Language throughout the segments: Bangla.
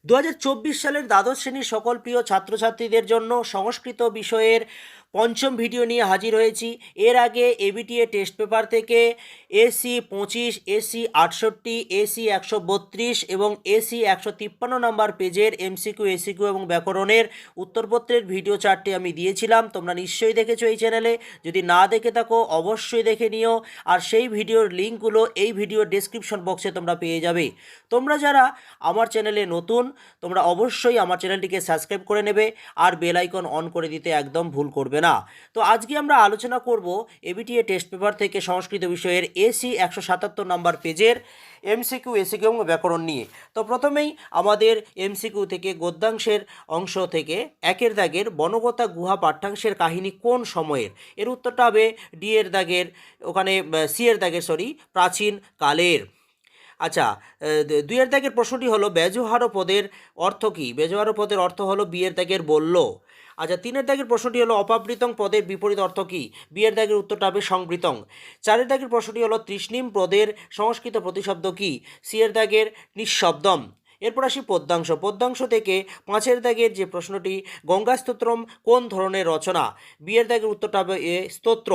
2024 সালের দ্বাদশ শ্রেণীর সকল প্রিয় ছাত্রছাত্রীদের জন্য সংস্কৃত বিষয়ের পঞ্চম ভিডিও নিয়ে হাজির হয়েছি। এর আগে এবিটিএ টেস্ট পেপার থেকে এসি 25, এসি 68, এসি 132 এবং এসি 153 নম্বর পেজের এমসিকিউ, এসিকিউ এবং ব্যাকরণের উত্তরপত্রের ভিডিও 4টি আমি দিয়েছিলাম। তোমরা নিশ্চয়ই দেখেছো এই চ্যানেলে। যদি না দেখে থাকো অবশ্যই দেখে নিও, আর সেই ভিডিওর লিঙ্কগুলো এই ভিডিওর ডেসক্রিপশন বক্সে তোমরা পেয়ে যাবে। তোমরা যারা আমার চ্যানেলে নতুন, তোমরা অবশ্যই আমার চ্যানেলটিকে সাবস্ক্রাইব করে নেবে আর বেল আইকন অন করে দিতে একদম ভুল করবে না। তো আজকে আমরা আলোচনা করব এবিটিএ টেস্ট পেপার থেকে সংস্কৃত বিষয়ের এসি 177 নম্বর পেজের এমসিকিউ, এসিকিউ এবং ব্যাকরণ নিয়ে। তো প্রথমেই আমাদের এমসিকিউ থেকে গদ্যাংশের অংশ থেকে একের দাগের বনগতা গুহা পাঠ্যাংশের কাহিনী কোন সময়ের? এর উত্তরটা হবে ডি এর দাগের, ওখানে সি এর দাগের প্রাচীন কালের। আচ্ছা, দুইয়ের দাগের প্রশ্নটি হলো ব্যজহার পদের অর্থ কী? ব্যজহার পদের অর্থ হলো বিয়ের দাগের বলল। আচ্ছা, তিনের দাগের প্রশ্নটি হলো অপাবৃতং পদের বিপরীত অর্থ কী? বিয়ের দাগের উত্তরটা হবে সংবৃতং। চারের দাগের প্রশ্নটি হলো তৃষ্ণিম পদের সংস্কৃত প্রতিশব্দ কী? সি এর দাগের নিঃশব্দম। এরপর আসি পদ্যাংশ। পদ্যাংশ থেকে পাঁচের দাগের যে প্রশ্নটি, গঙ্গা স্তোত্রম কোন ধরনের রচনা? বিয়ের দাগের উত্তরটা হবে এ স্তোত্র।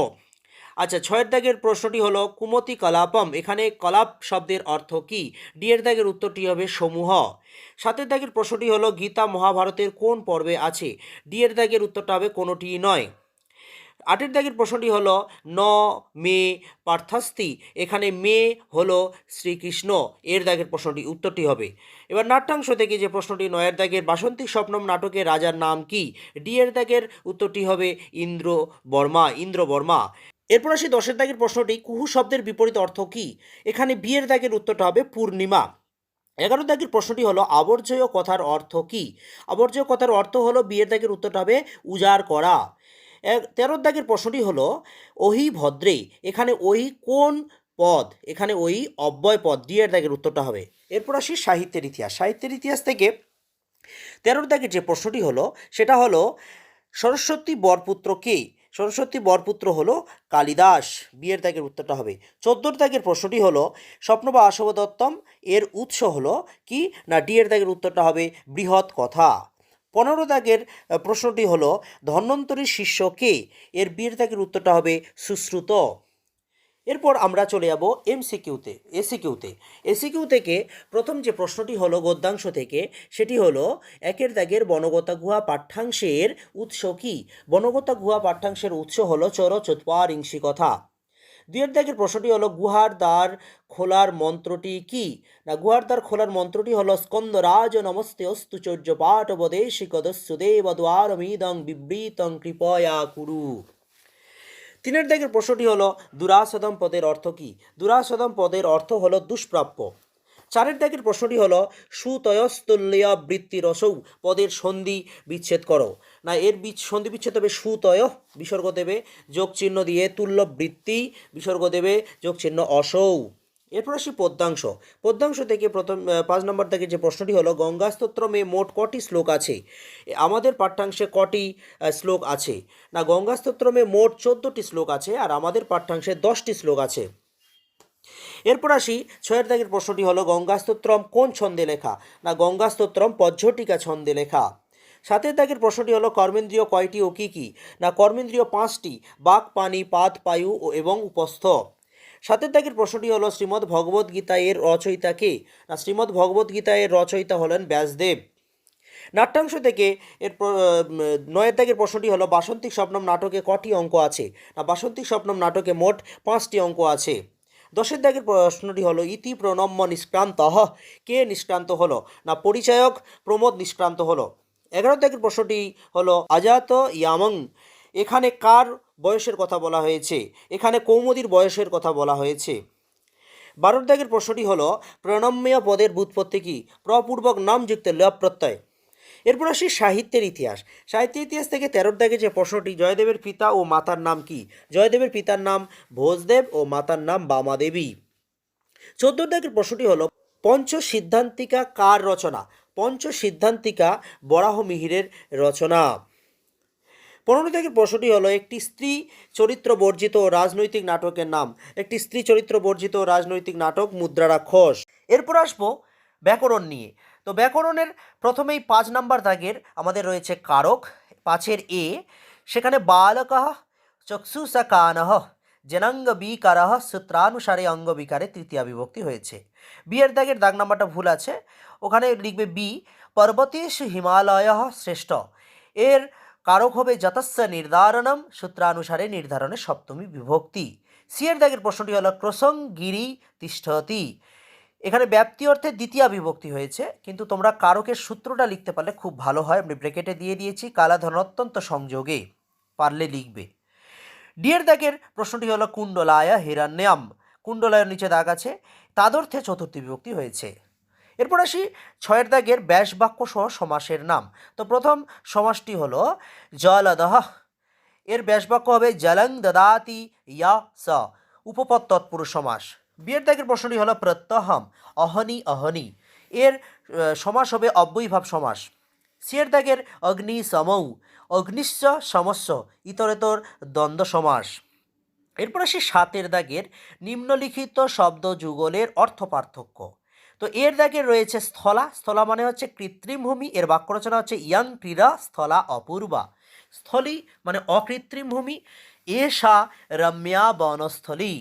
আচ্ছা, ছয়ের দাগের প্রশ্নটি হলো কুমতি কলাপম, এখানে কলাপ শব্দের অর্থ কী? ডি এর দাগের উত্তরটি হবে সমূহ। সাতের দাগের প্রশ্নটি হলো গীতা মহাভারতের কোন পর্বে আছে? ডি এর দাগের উত্তরটা হবে কোনোটিই নয়। আটের দাগের প্রশ্নটি হলো ন মে পার্থাস্তি, এখানে মে হলো শ্রীকৃষ্ণ, এর দাগের প্রশ্নটি উত্তরটি হবে। এবার নাট্যাংশ থেকে যে প্রশ্নটি, নয়ের দাগের বাসন্তী স্বপ্নম নাটকের রাজার নাম কি? ডি এর দাগের উত্তরটি হবে ইন্দ্রবর্মা। এরপর আসি দশের দাগের প্রশ্নটি, কুহু শব্দের বিপরীত অর্থ কী? এখানে বিয়ের দাগের উত্তরটা হবে পূর্ণিমা। 11 দাগের প্রশ্নটি হলো আবর্জয় কথার অর্থ কী? আবর্জয় কথার অর্থ হলো বিয়ের দাগের উত্তরটা হবে উজাড় করা। 13 দাগের প্রশ্নটি হলো ওহি ভদ্রে, এখানে ওহি কোন পদ? এখানে ওহি অব্যয় পদ, ডি এর দাগের উত্তরটা হবে। এরপর আসি সাহিত্যের ইতিহাস। সাহিত্যের ইতিহাস থেকে 13 দাগের যে প্রশ্নটি হলো সেটা হলো সরস্বতী বরপুত্র কে? সরস্বতী বরপুত্র হলো কালিদাস, বিয়ের দাগের উত্তরটা হবে। 14 দাগের প্রশ্নটি হলো স্বপ্ন বা আসবদত্তম এর উৎস হলো কি? না, ডি এর দাগের উত্তরটা হবে বৃহৎ কথা। 15 দাগের প্রশ্নটি হলো ধন্বন্তরীর শিষ্য কে? এর বিয়ের দাগের উত্তরটা হবে সুশ্রুত। এরপর আমরা চলে যাব এমসিকিউতে, এসিকিউতে। এসিকিউ থেকে প্রথম যে প্রশ্নটি হলো গদ্যাংশ থেকে, সেটি হলো একের দাগের বনগতা গুহা পাঠ্যাংশের উৎস কী? বনগতা গুহা পাঠ্যাংশের উৎস হলো চরচত্বারিংশি কথা। দুয়ের দাগের প্রশ্নটি হলো গুহার দ্বার খোলার মন্ত্রটি কি? না, গুহার দ্বার খোলার মন্ত্রটি হলো স্কন্দরাজ নমস্তে অস্তু চৌর্য পাঠ বদেশিকদস্যু দেব দ্বারমিদং বিবৃতং কৃপয়া কুরু। তিনের দাগের প্রশ্নটি হলো দুরাসদম পদের অর্থ কী? দুরাসদম পদের অর্থ হলো দুষ্প্রাপ্য। চারের দাগের প্রশ্নটি হলো সুতয়স্তুল্য বৃত্তিরসৌ পদের সন্ধি বিচ্ছেদ করো। না, এর সন্ধি বিচ্ছেদ হবে সুতয়, বিসর্গ দেবে যোগ চিহ্ন দিয়ে, তুল্য বৃত্তি, বিসর্গ দেবে যোগ চিহ্ন অসৌ। এরপর আসি পদ্যাংশ। পদ্যাংশ থেকে প্রথম 5 নম্বর থেকে যে প্রশ্নটি হলো গঙ্গা স্তোত্রমে মোট কটি শ্লোক আছে? আমাদের পাঠ্যাংশে কটি শ্লোক আছে? না, গঙ্গা স্তোত্রমে মোট 14টি শ্লোক আছে, আর আমাদের পাঠ্যাংশে 10টি শ্লোক আছে। এরপর আসি 6 দাগের প্রশ্নটি হলো গঙ্গা স্তোত্রম কোন ছন্দে লেখা? না, গঙ্গা স্তোত্রম পজ্ঝটিকা ছন্দে লেখা। 7 দাগের প্রশ্নটি হলো কর্মেন্দ্রিয় কয়টি ও কী কী? না, কর্মেন্দ্রিয় 5টি, বাক, পানি, পাদ, পায়ু এবং উপস্থ। 7 দাগের প্রশ্নটি হলো শ্রীমদ্ ভগবদ্ গীতা এর রচয়িতা কে? না, শ্রীমদ্ ভগবদ্ গীতা এর রচয়িতা হলেন ব্যাসদেব। নাট্যাংশ থেকে 9 দাগের প্রশ্নটি হলো বাসন্তিক স্বপ্নম নাটকে কটি অঙ্ক আছে? না, বাসন্তিক স্বপ্নম নাটকে মোট 5টি অঙ্ক আছে। 10 দাগের প্রশ্নটি হলো ইতি প্রণম্য নিষ্ক্রান্ত, কে নিষ্ক্রান্ত হলো? না, পরিচায়ক প্রমোদ নিষ্ক্রান্ত হলো। 11 দাগের প্রশ্নটি হলো আজাত ইয়ামং, এখানে কার বয়সের কথা বলা হয়েছে? এখানে কৌমুদীর বয়সের কথা বলা হয়েছে। 12 দাগের প্রশ্নটি হলো প্রণম্য পদের ব্যুৎপত্তি কি? প্রপূর্বক নাম যুক্ত ল প্রত্যয়। এরপর আসি সাহিত্যের ইতিহাস। সাহিত্যের ইতিহাস থেকে 13 দাগে যে প্রশ্নটি, জয়দেবের পিতা ও মাতার নাম কি? জয়দেবের পিতার নাম ভোজদেব ও মাতার নাম বামাদেবী। 14 দাগের প্রশ্নটি হলো পঞ্চ সিদ্ধান্তিকা কার রচনা? পঞ্চ সিদ্ধান্তিকা বরাহমিহিরের রচনা। 15 দাগের প্রশ্নটি হলো একটি স্ত্রী চরিত্র বর্জিত রাজনৈতিক নাটকের নাম। একটি স্ত্রী চরিত্র বর্জিত রাজনৈতিক নাটক মুদ্রা রাক্ষস। এরপর আসবো ব্যাকরণ নিয়ে। তো ব্যাকরণের প্রথমেই 5 নাম্বার দাগের আমাদের রয়েছে কারক, 5-এর এ, সেখানে বালকঃ চক্ষুষা কানঃ জেনাঙ্গ বিকারঃ সূত্রানুসারে অঙ্গ বিকারে তৃতীয়া বিভক্তি হয়েছে। বিয়ের দাগের দাগ নাম্বারটা ভুল আছে, ওখানে লিখবে বি পর্বতেষু হিমালয় শ্রেষ্ঠ, এর কারক হবে যতস্য নির্ধারণম সূত্রানুসারে নির্ধারণের সপ্তমী বিভক্তি। সি এর দাগের প্রশ্নটি হলো ক্রসং গিরি তিষ্ঠতি, এখানে ব্যাপ্তি অর্থে দ্বিতীয়া বিভক্তি হয়েছে, কিন্তু তোমরা কারকের সূত্রটা লিখতে পারলে খুব ভালো হয়, আমি ব্রেকেটে দিয়ে দিয়েছি কালাধনত্যন্ত সংযোগে, পারলে লিখবে। ডি এর দাগের প্রশ্নটি হলো কুণ্ডলায় হিরণ্যম, কুণ্ডলায়ের নিচে দাগ আছে, তাদর্থে চতুর্থী বিভক্তি হয়েছে। এরপর আসি 6-এর দাগের ব্যাস বাক্য সহ সমাসের নাম। তো প্রথম সমাসটি হলো জলদহ, এর ব্যাস বাক্য হবে জলং দদাতি ইয়া স, উপপদ তৎপুরুষ সমাস। বিয়ের দাগের প্রশ্নটি হলো প্রত্যহম অহনি অহনি, এর সমাস হবে অব্যয়ীভাব সমাস। সি এর দাগের অগ্নি সমৌ অগ্নিশ্চ সমস্য ইতরেতর দ্বন্দ্ব সমাস। এরপর আসি 7-এর দাগের নিম্নলিখিত শব্দ যুগলের অর্থ পার্থক্য। তো এর দাগে রয়েছে স্থলা, স্থলা মানে হচ্ছে কৃত্রিম ভূমি, এর বাক্য রচনা হচ্ছে ইয়ং ক্রীড়া স্থলা অপূর্বা। স্থলী মানে অকৃত্রিম ভূমি, এষা রম্যা বনস্থলী।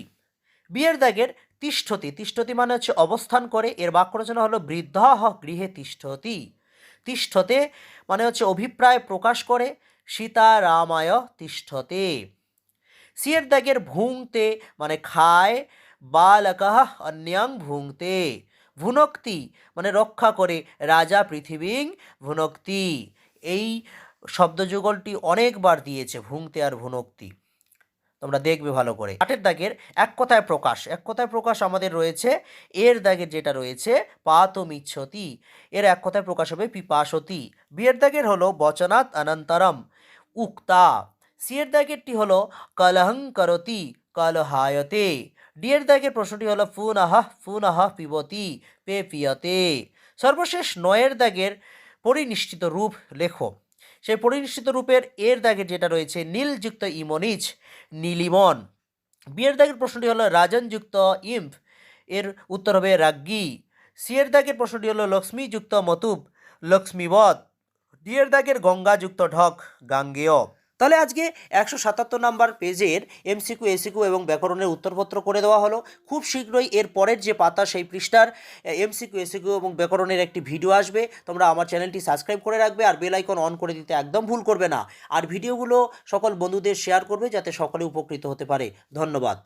বিয়ের দাগের তিষ্ঠতি, তিষ্ঠতি মানে হচ্ছে অবস্থান করে, এর বাক্য রচনা হলো বৃদ্ধাঃ গৃহে তিষ্ঠতি। তিষ্ঠতে মানে হচ্ছে অভিপ্রায় প্রকাশ করে, সীতা রামায় তিষ্ঠতে। সি এর দাগের ভুংতে মানে খায়, বালকঃ অন্যাং ভুংতে। ভুনক্তি মানে রক্ষা করে, রাজা পৃথিবীং ভুনক্তি। এই শব্দযুগলটি অনেকবার দিয়েছে, ভুংতে আর ভুনক্তি, তোমরা দেখবে ভালো করে। 8-এর দাগের এক কথায় প্রকাশ, এক কথায় প্রকাশ আমাদের রয়েছে, এর দাগের যেটা রয়েছে পাতমিচ্ছতি, এর এক কথায় প্রকাশ হবে পিপাসতি। বিয়ের দাগের হলো বচনাৎ অনন্তরম উক্তা। সি এর দাগেরটি হলো কলহং করতি কলহায়তে। ডি এর দাগের প্রশ্নটি হলো পুনঃ পুনঃ পিবতি পে পিয়তে। সর্বশেষ 9-এর দাগের পরিনিষ্ঠিত রূপ লেখো। সেই পরিনিষ্ঠিত রূপের এর দাগের যেটা রয়েছে নীলযুক্ত ইমনিজ নীলিমন। বিয়ের দাগের প্রশ্নটি হলো রাজনযুক্ত ইম্ফ, এর উত্তর হবে রাজ্ঞী। সি এর দাগের প্রশ্নটি হলো লক্ষ্মীযুক্ত মতুব লক্ষ্মীবৎ। ডি এর দাগের গঙ্গাযুক্ত ঢক গাঙ্গেয়। তাহলে আজকে 177 নাম্বার পেজের এমসিকিউ এসিকিউ এবং ব্যাকরণের উত্তরপত্র করে দেওয়া হলো। খুব শীঘ্রই এর পরের যে পাতা সেই পৃষ্ঠার এমসিকিউ এসিকিউ এবং ব্যাকরণের একটি ভিডিও আসবে, তোমরা আমার চ্যানেলটি সাবস্ক্রাইব করে রাখবে আর বেল আইকন অন করে দিতে একদম ভুল করবে না। আর ভিডিওগুলো সকল বন্ধুদের শেয়ার করবে যাতে সকলে উপকৃত হতে পারে। ধন্যবাদ।